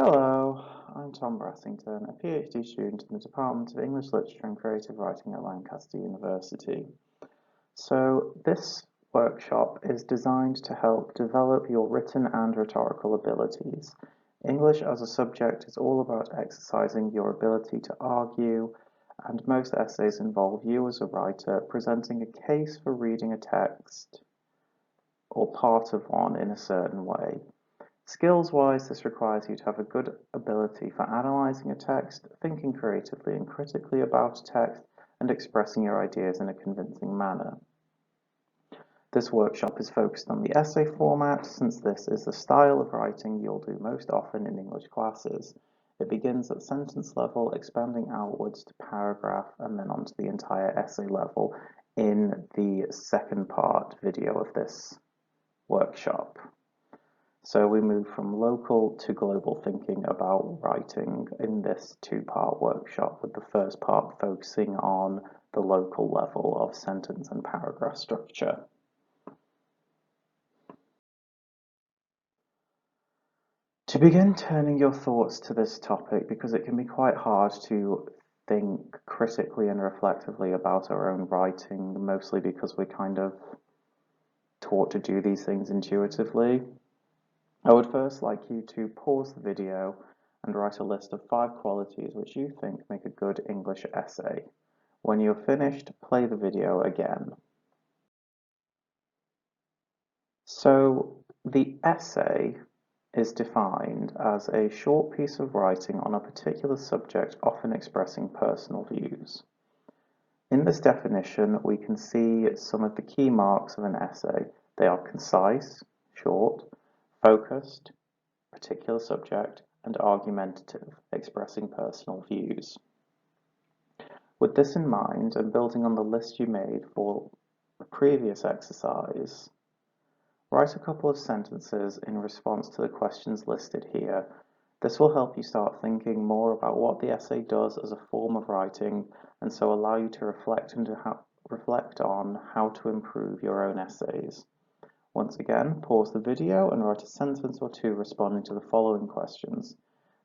Hello, I'm Tom Brassington, a PhD student in the Department of English Literature and Creative Writing at Lancaster University. So this workshop is designed to help develop your written and rhetorical abilities. English as a subject is all about exercising your ability to argue, and most essays involve you as a writer presenting a case for reading a text or part of one in a certain way. Skills-wise, this requires you to have a good ability for analysing a text, thinking creatively and critically about a text, and expressing your ideas in a convincing manner. This workshop is focused on the essay format, since this is the style of writing you'll do most often in English classes. It begins at sentence level, expanding outwards to paragraph, and then onto the entire essay level in the second part video of this workshop. So we move from local to global thinking about writing in this two-part workshop, with the first part focusing on the local level of sentence and paragraph structure. To begin turning your thoughts to this topic, because it can be quite hard to think critically and reflectively about our own writing, mostly because we're kind of taught to do these things intuitively. I would first like you to pause the video and write a list of 5 qualities which you think make a good English essay. When you're finished, play the video again. So, the essay is defined as a short piece of writing on a particular subject, often expressing personal views. In this definition, we can see some of the key marks of an essay. They are concise, short, focused, particular subject, and argumentative, expressing personal views. With this in mind, and building on the list you made for the previous exercise, write a couple of sentences in response to the questions listed here. This will help you start thinking more about what the essay does as a form of writing, and so allow you to reflect on how to improve your own essays. Once again, pause the video and write a sentence or two responding to the following questions.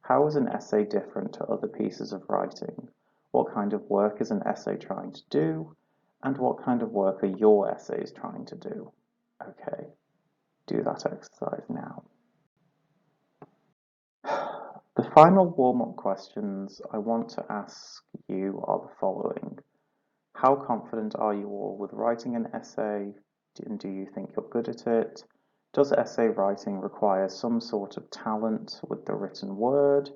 How is an essay different to other pieces of writing? What kind of work is an essay trying to do? And what kind of work are your essays trying to do? Okay, do that exercise now. The final warm-up questions I want to ask you are the following. How confident are you all with writing an essay? And do you think you're good at it? Does essay writing require some sort of talent with the written word?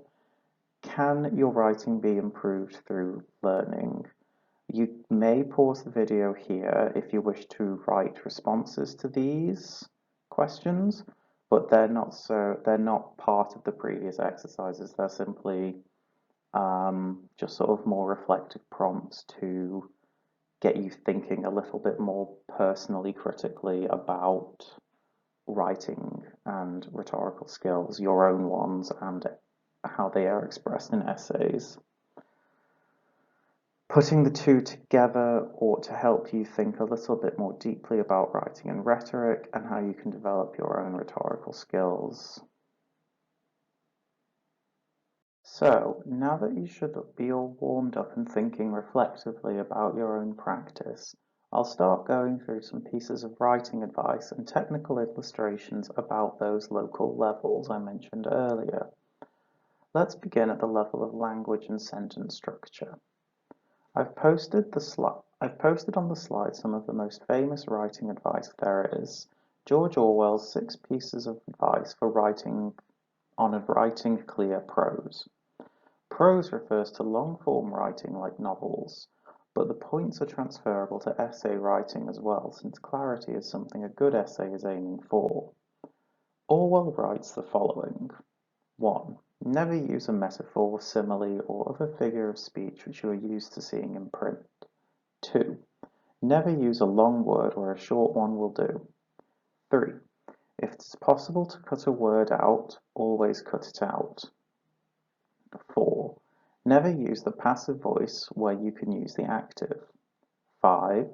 Can your writing be improved through learning? You may pause the video here if you wish to write responses to these questions, but they're not part of the previous exercises. They're simply just sort of more reflective prompts to get you thinking a little bit more personally, critically about writing and rhetorical skills, your own ones, and how they are expressed in essays. Putting the two together ought to help you think a little bit more deeply about writing and rhetoric and how you can develop your own rhetorical skills. So, now that you should be all warmed up and thinking reflectively about your own practice, I'll start going through some pieces of writing advice and technical illustrations about those local levels I mentioned earlier. Let's begin at the level of language and sentence structure. I've posted on the slide some of the most famous writing advice there is. George Orwell's 6 pieces of advice for writing clear prose. Prose refers to long-form writing like novels, but the points are transferable to essay writing as well, since clarity is something a good essay is aiming for. Orwell writes the following. 1. Never use a metaphor, simile, or other figure of speech which you are used to seeing in print. 2. Never use a long word where a short one will do. 3. If it is possible to cut a word out, always cut it out. 4. Never use the passive voice where you can use the active. 5.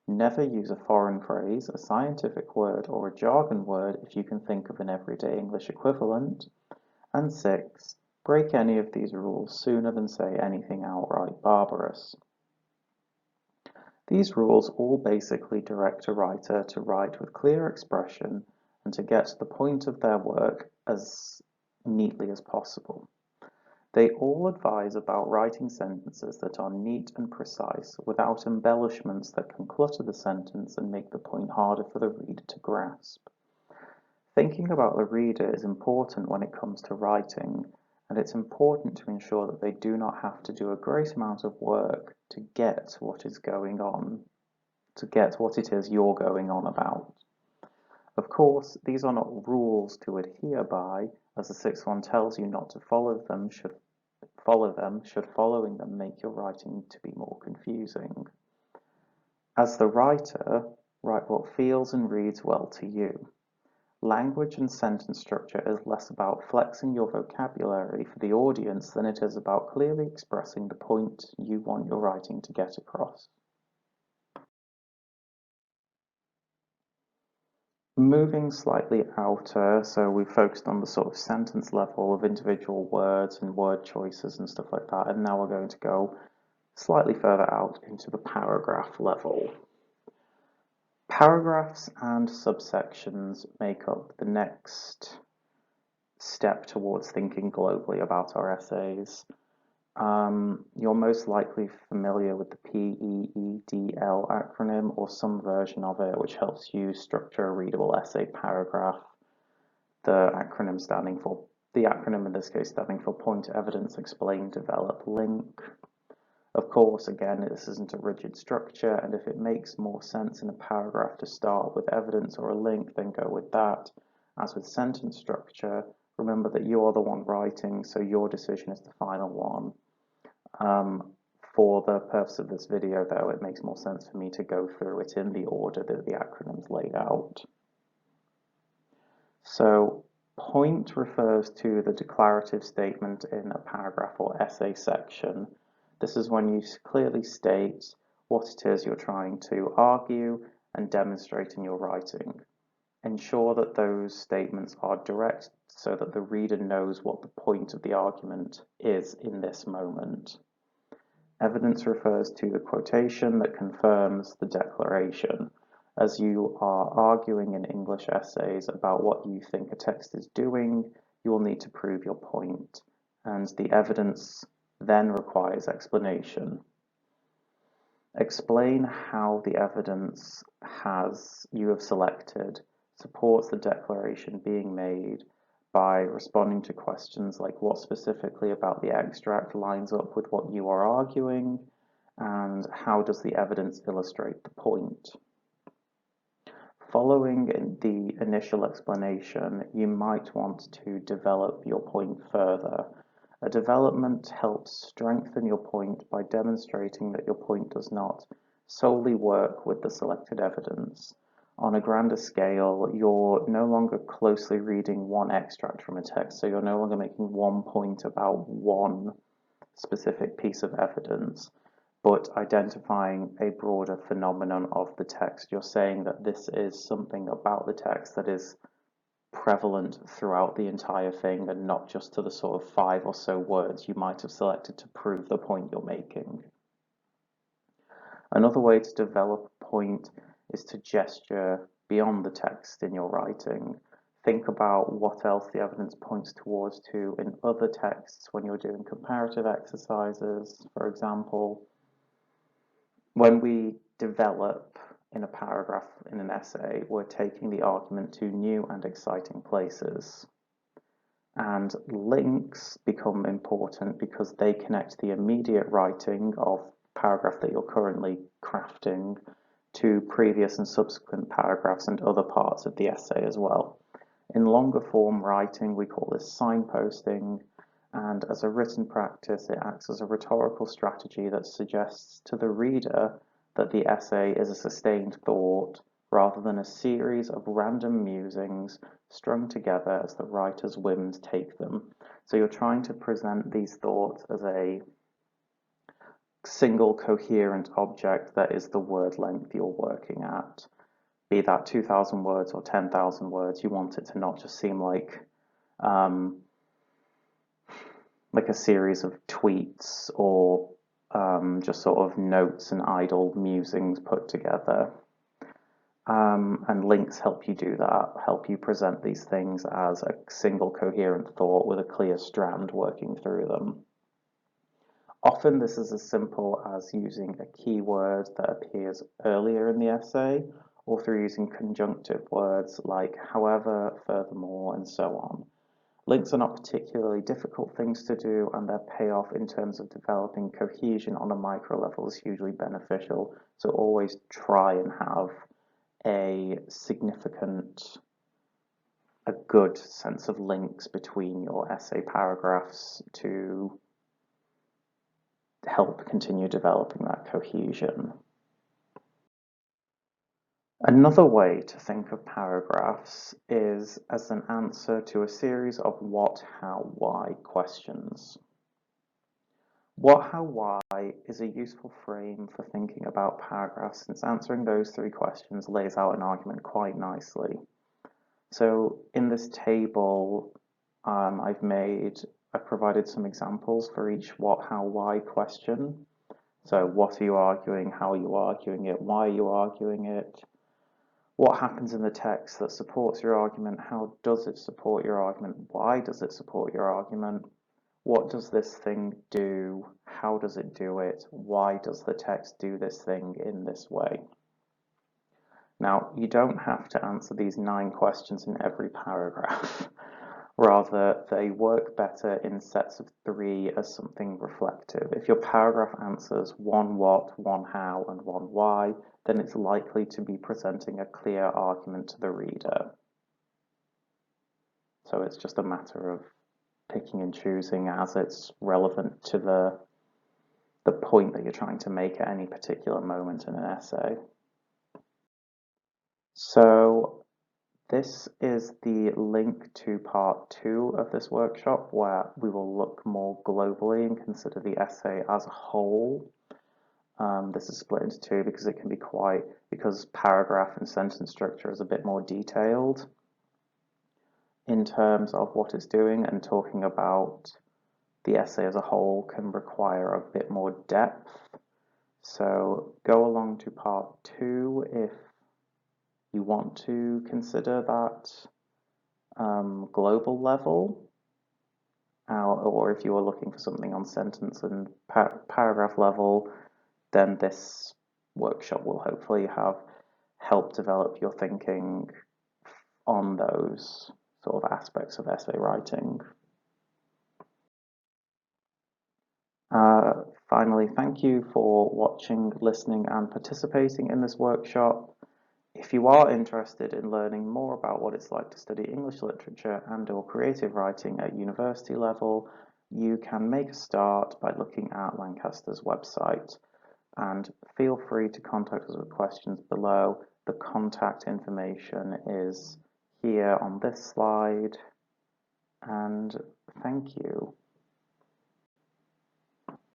Never use a foreign phrase, a scientific word, or a jargon word if you can think of an everyday English equivalent. And 6, break any of these rules sooner than say anything outright barbarous. These rules all basically direct a writer to write with clear expression and to get to the point of their work as neatly as possible. They all advise about writing sentences that are neat and precise, without embellishments that can clutter the sentence and make the point harder for the reader to grasp. Thinking about the reader is important when it comes to writing, and it's important to ensure that they do not have to do a great amount of work to get what is going on, to get what it is you're going on about. Of course, these are not rules to adhere by, as the sixth one tells you not to follow them, should following them make your writing to be more confusing. As the writer, write what feels and reads well to you. Language and sentence structure is less about flexing your vocabulary for the audience than it is about clearly expressing the point you want your writing to get across. Moving slightly outer, so we focused on the sort of sentence level of individual words and word choices and stuff like that, and now we're going to go slightly further out into the paragraph level. Paragraphs and subsections make up the next step towards thinking globally about our essays. You're most likely familiar with the PEEDL acronym or some version of it, which helps you structure a readable essay paragraph. The acronym in this case standing for Point, Evidence, Explain, Develop, Link. Of course, again, this isn't a rigid structure, and if it makes more sense in a paragraph to start with evidence or a link, then go with that. As with sentence structure, remember that you are the one writing, so your decision is the final one. For the purpose of this video, though, it makes more sense for me to go through it in the order that the acronym's laid out. So, point refers to the declarative statement in a paragraph or essay section. This is when you clearly state what it is you're trying to argue and demonstrate in your writing. Ensure that those statements are direct so that the reader knows what the point of the argument is in this moment. Evidence refers to the quotation that confirms the declaration. As you are arguing in English essays about what you think a text is doing, you will need to prove your point, and the evidence then requires explanation. Explain how the evidence you have selected supports the declaration being made by responding to questions like what specifically about the extract lines up with what you are arguing, and how does the evidence illustrate the point. Following the initial explanation, you might want to develop your point further. A development helps strengthen your point by demonstrating that your point does not solely work with the selected evidence. On a grander scale, you're no longer closely reading one extract from a text, so you're no longer making one point about one specific piece of evidence, but identifying a broader phenomenon of the text. You're saying that this is something about the text that is prevalent throughout the entire thing and not just to the sort of 5 or so words you might have selected to prove the point you're making. Another way to develop a point is to gesture beyond the text in your writing. Think about what else the evidence points towards to in other texts when you're doing comparative exercises, for example. When we develop in a paragraph in an essay, we're taking the argument to new and exciting places. And links become important because they connect the immediate writing of the paragraph that you're currently crafting to previous and subsequent paragraphs and other parts of the essay as well. In longer form writing, we call this signposting, and as a written practice, it acts as a rhetorical strategy that suggests to the reader that the essay is a sustained thought rather than a series of random musings strung together as the writer's whims take them. So you're trying to present these thoughts as a single coherent object that is the word length you're working at. Be that 2,000 words or 10,000 words, you want it to not just seem like like a series of tweets or just sort of notes and idle musings put together. And links help you do that, help you present these things as a single coherent thought with a clear strand working through them. Often this is as simple as using a keyword that appears earlier in the essay, or through using conjunctive words like however, furthermore, and so on. Links are not particularly difficult things to do, and their payoff in terms of developing cohesion on a micro level is hugely beneficial. So always try and have a good sense of links between your essay paragraphs to help continue developing that cohesion. Another way to think of paragraphs is as an answer to a series of what, how, why questions. What, how, why is a useful frame for thinking about paragraphs, since answering those three questions lays out an argument quite nicely. So in this table, I've provided some examples for each what, how, why question. So what are you arguing, how are you arguing it, why are you arguing it, what happens in the text that supports your argument, how does it support your argument, why does it support your argument, what does this thing do, how does it do it, why does the text do this thing in this way. Now, you don't have to answer these 9 questions in every paragraph. Rather, they work better in sets of 3 as something reflective. If your paragraph answers 1 what, 1 how, and 1 why, then it's likely to be presenting a clear argument to the reader. So it's just a matter of picking and choosing as it's relevant to the point that you're trying to make at any particular moment in an essay. So this is the link to part 2 of this workshop, where we will look more globally and consider the essay as a whole. This is split into 2 because it can be because paragraph and sentence structure is a bit more detailed in terms of what it's doing, and talking about the essay as a whole can require a bit more depth. So go along to part 2 if you want to consider that global level, or if you are looking for something on sentence and paragraph level, then this workshop will hopefully have helped develop your thinking on those sort of aspects of essay writing. Finally, thank you for watching, listening, and participating in this workshop. If you are interested in learning more about what it's like to study English literature and/or creative writing at university level, you can make a start by looking at Lancaster's website. And feel free to contact us with questions below. The contact information is here on this slide. And thank you.